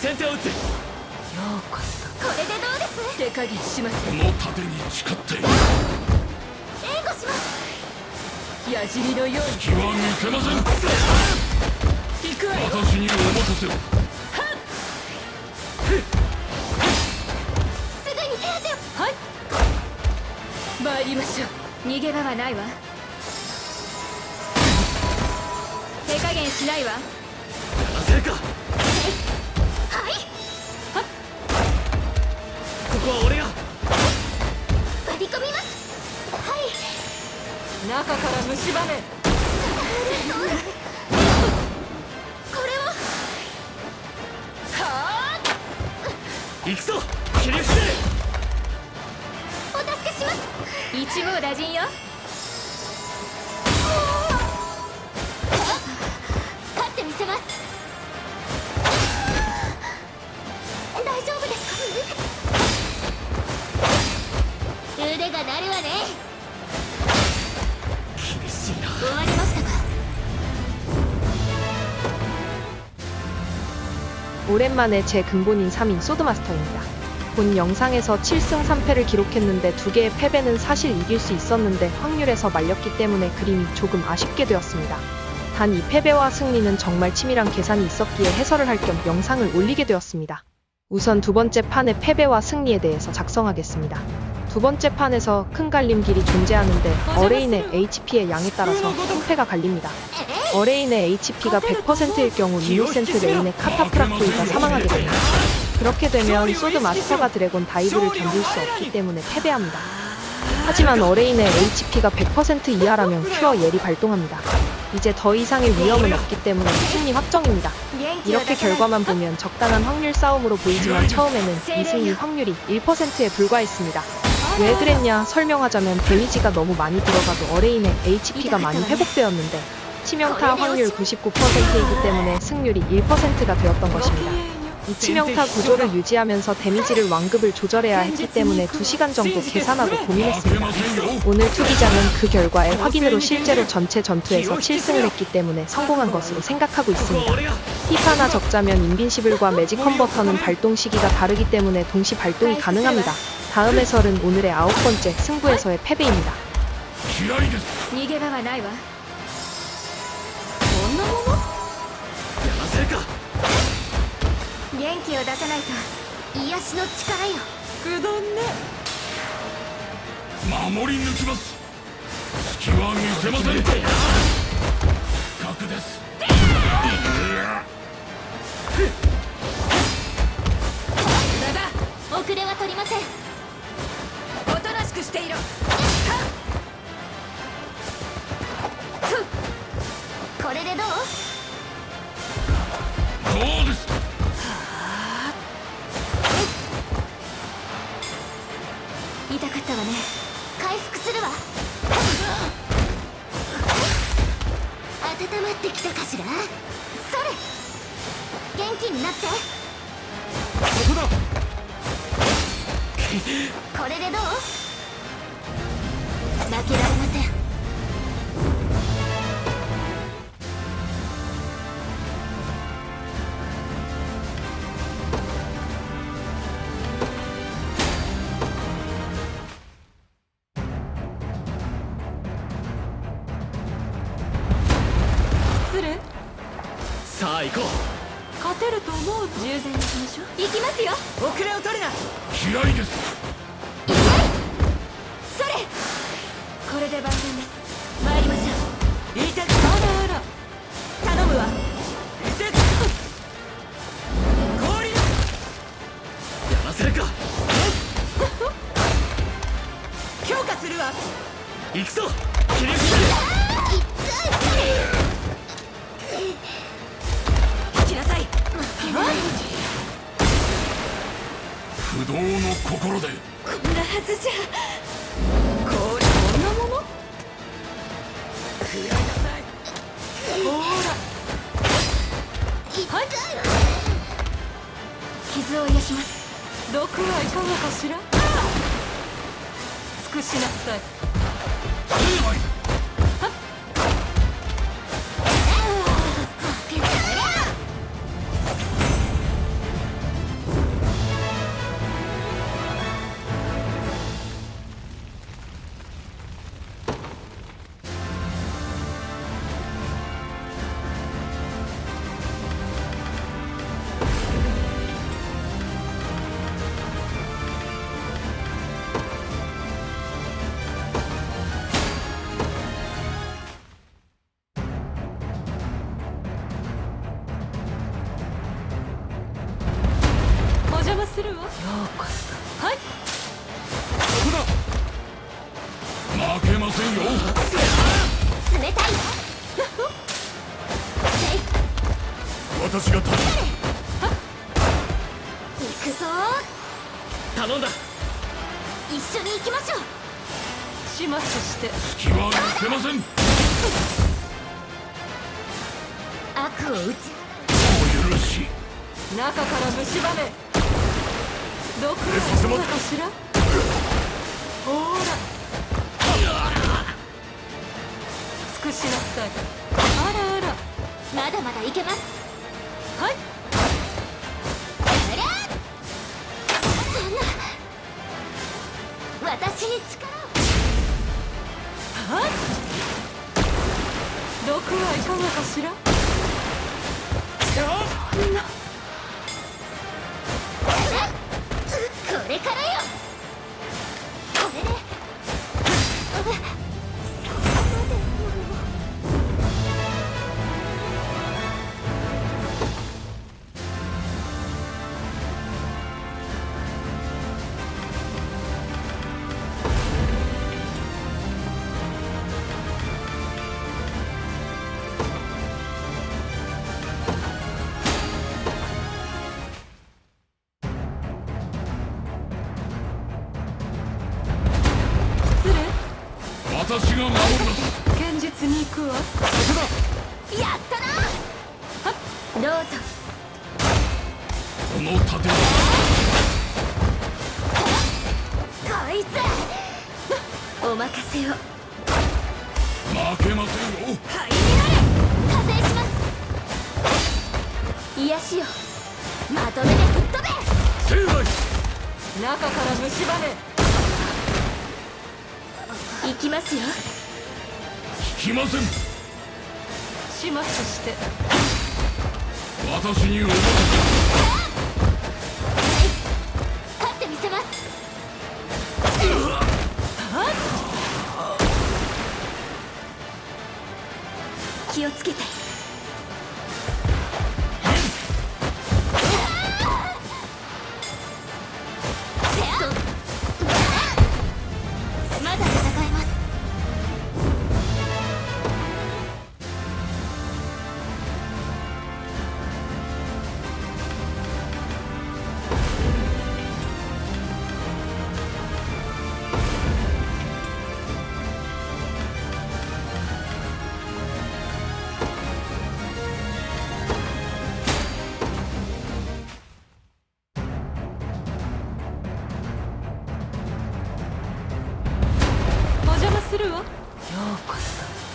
先手を打つ。ようこそ。これでどうです？手加減しません。この盾に誓って援護します。矢尻のように気は見せません。行くわよ。私にお任せを。すぐに手当てを。はい、参りましょう。逃げ場はないわ。手加減しないわ。やらせるか。はい。ここは俺が。割り込みます。はい。中から蝕め。これを。はあ。行くぞ切り伏せ。お助けします。一網打尽よ。勝ってみせます。大丈夫ですか？腕が鳴るわね。厳しいな。終わりましたか？ 오랜만에 제 근본인 3인 소드마스터입니다. 본 영상에서 7승 3패를 기록했는데 2개의 패배는 사실 이길 수 있었는데 확률에서 말렸기 때문에 그림이 조금 아쉽게 되었습니다. 단 이 패배와 승리는 정말 치밀한 계산이 있었기에 해설을 할 겸 영상을 올리게 되었습니다. 우선 두 번째 판의 패배와 승리에 대해서 작성하겠습니다. 두 번째 판에서 큰 갈림길이 존재하는데 어레인의 HP의 양에 따라서 승패가 갈립니다. 어레인의 HP가 100%일 경우 미노센트 레인의 카타프라코이가 사망하게 됩니다. 그렇게 되면 소드 마스터가 드래곤 다이브를 견딜 수 없기 때문에 패배합니다. 하지만 어레인의 HP가 100% 이하라면 큐어 예리 발동합니다. 이제 더 이상의 위험은 없기 때문에 승리 확정입니다. 이렇게 결과만 보면 적당한 확률 싸움으로 보이지만 처음에는 이 승리 확률이 1%에 불과했습니다. 왜 그랬냐 설명하자면 데미지가 너무 많이 들어가도 어레인의 HP가 많이 회복되었는데 치명타 확률 99%이기 때문에 승률이 1%가 되었던 것입니다. 이 치명타 구조를 유지하면서 데미지를 완급을 조절해야 했기 때문에 2시간 정도 계산하고 고민했습니다. 오늘 투기장은 그 결과의 확인으로 실제로 전체 전투에서 7승을 했기 때문에 성공한 것으로 생각하고 있습니다. 팁 하나 적자면 인빈시블과 매직 컨버터는 발동 시기가 다르기 때문에 동시 발동이 가능합니다. 다음 해설은 오늘의 9번째 승부에서의 패배입니다. 逃げ場はないわ。こんなもの？やらせるか。元気を出さないと癒しの力よ。くどんね。守り抜きます。隙は見せません。核です。遅れは取りません。おとなしくしていろ。これでどう？そうです。痛かったわね。回復するわ。温まってきたかしら。それ元気になって。そこだ。これでどう？負けられません。さあ行こう。勝てると思う。従前に行きましょう。行きますよ。遅れを取るな。気合いです。それ。これで万全です。参りましょう。いて。あらあら。頼むわ。いて。氷。やらせるか。強化するわ。行くぞ切り伏せ。行きなさい。不動の心で。こんなはずじゃ。こんなもの。食らいなさい。ほーら。はい。傷を癒します。毒はいかがかしら。尽くしなさい。するわ。ようこそ。はい。ここだ。負けませんよ。冷たいよ。私が立つ。行くぞ。頼んだ。一緒に行きましょう。始末して隙は見せません。悪を打ちお許し。中から蝕め。どこへさせます行くのかしら。ほーら尽くしなさい。あらあら。まだまだいけます。はい。そりゃそんな私に力を。はい。毒はいかがかしら。これからよ。これで失礼。私が守ります。現実に行くわ。やったな。どうぞ。この盾はこいつお任せを。負けませんよ。はいになれ。加勢します。癒しよ。まとめて吹っ飛べ。成敗。中から蝕め。行きますよ。引きません。始末して私にお任勝ってみせます。気をつけて。まだ戦えます。お邪魔するわ。ようこそ。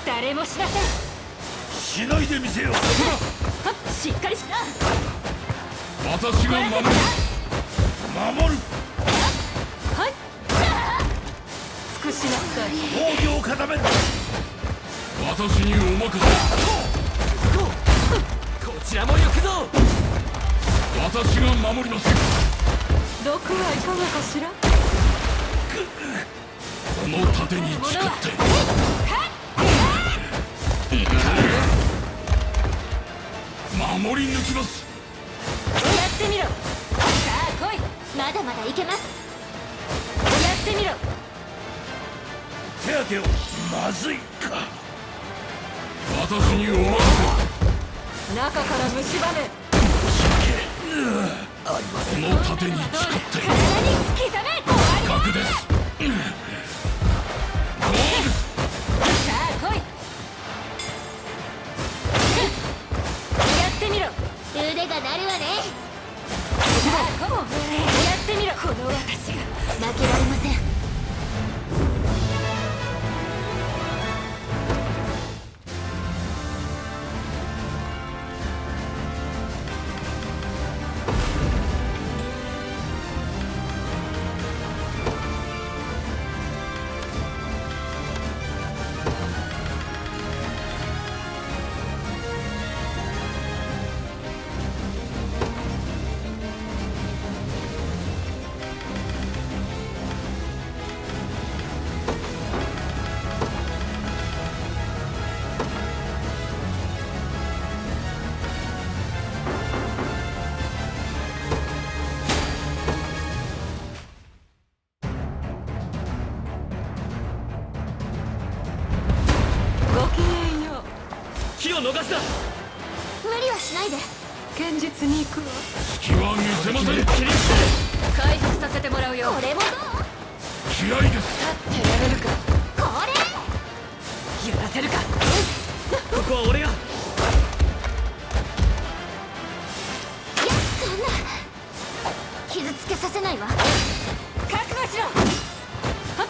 誰もしなさい。せん。しないでみせよ。はっしっかりしな。私が守る。守る。はい。尽くしなさい。防御を固める。私にお任せ。こちらも行くぞ。私が守ります。毒はいかがかしら。この盾に誓って守り抜きます。やってみろ。さあ来い。まだまだいけます。やってみろ。手当てを。まずいか。私にお任せ。中から蝕め。この盾に誓って体に刻め。格です。どうです。さあ来い。やってみろ。腕が鳴るわね。さあこう。やってみろ。この私が。負けられません。しだ。無理はしないで。現実に行くわ。隙は見せません。回復させてもらうよ。これもどう？気合いです。立ってられるか。これやらせるか。ここは俺が。そんな傷つけさせないわ。覚悟しろ。はっ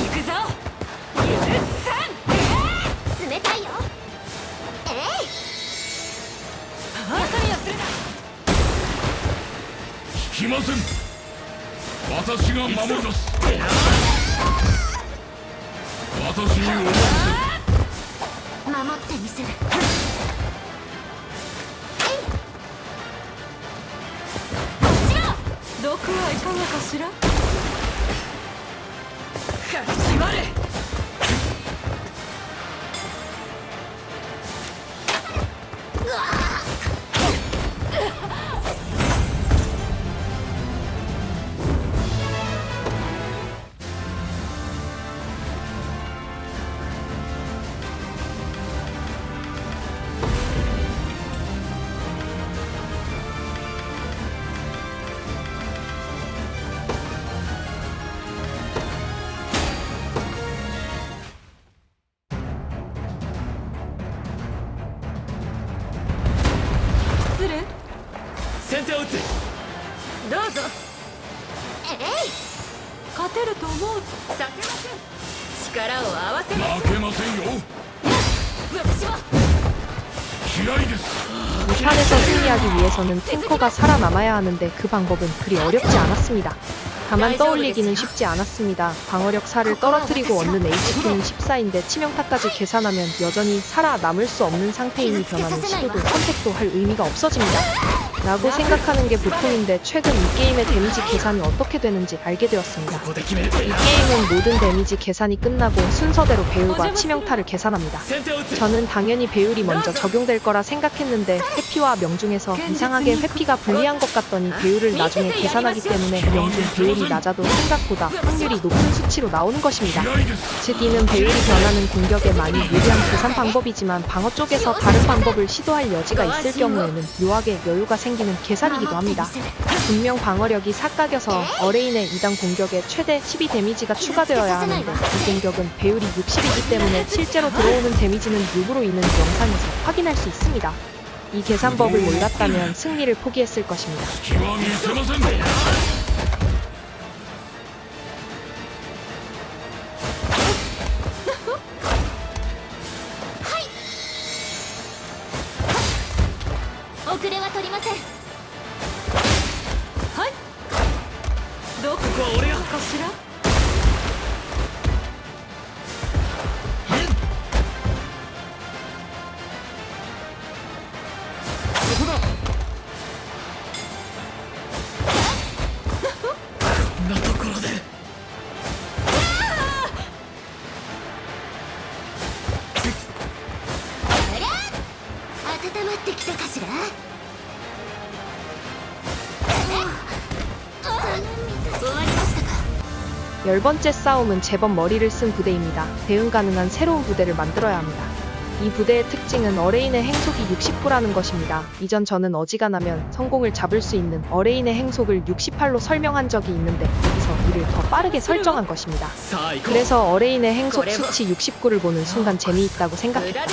行くぞ。許さん。冷たいよ。えい。ハサミをするな。引きません。私が守ります。私に思わ守ってみせる。毒はいかがかしら。始まれ。する。先手を打つ。どうぞ。えい。勝てると思う。させません。力を合わせます。負けませんよ。私も。気合いです。이 판에서 승리하기 위해서는 탱커가 살아남아야 하는데 그 방법은 그리 어렵지 않았습니다. 다만 떠올리기는 쉽지 않았습니다. 방어력 4를 떨어뜨리고 얻는 HP는 14인데 치명타까지 계산하면 여전히 살아남을 수 없는 상태이니 변하는 시도도 선택도 할 의미가 없어집니다. 라고 생각하는 게 보통인데 최근 이 게임의 데미지 계산이 어떻게 되는지 알게 되었습니다. 이 게임은 모든 데미지 계산이 끝나고 순서대로 배율과 치명타를 계산합니다. 저는 당연히 배율이 먼저 적용될 거라 생각했는데 회피와 명중에서 이상하게 회피가 불리한 것 같더니 배율을 나중에 계산하기 때문에 명중 배율이 낮아도 생각보다 확률이 높은 수치로 나오는 것입니다. 즉 이는 배율이 변하는 공격에 많이 유리한 계산 방법이지만 방어 쪽에서 다른 방법을 시도할 여지가 있을 경우에는 묘하게 여유가 생기는 계산이기도 합니다. 분명 방어력이 4깎여서 어레인의 2단 공격에 최대 12 데미지가 추가되어야 하는데 이 공격은 배율이 60이기 때문에 실제로 들어오는 데미지는 6으로 있는 영상에서 확인할 수 있습니다. 이 계산법을 몰랐다면 승리를 포기했을 것입니다.遅れは取りません。はい。どこは俺がかしら。そこだ。こんなところで。温まってきたかしら。終わりましたか。 10번째 싸움은 제법 머리를 쓴 부대입니다. 대응 가능한 새로운 부대를 만들어야 합니다. 이 부대의 특징은 어레인의 행속이 69라는 것입니다. 이전 저는 어지간하면 성공을 잡을 수 있는 어레인의 행속을 68로 설명한 적이 있는데 여기서 이를 더 빠르게 설정한 것입니다. 그래서 어레인의 행속 수치 69를 보는 순간 재미있다고 생각했다.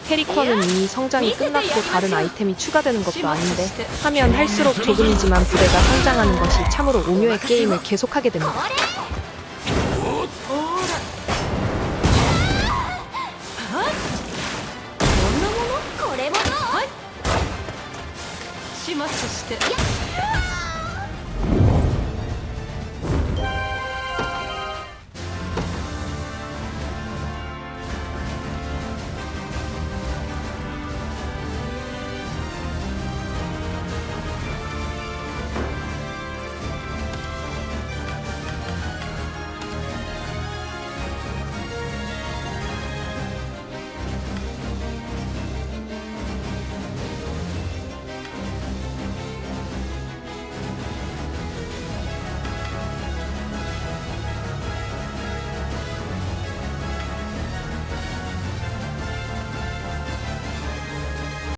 캐릭터는 이미 성장이 끝났고 다른 아이템이 추가되는 것도 아닌데 하면 할수록 조금이지만 부대가 성장하는 것이 참으로 오묘의 게임을 계속하게 됩니다. これもどう？始末して。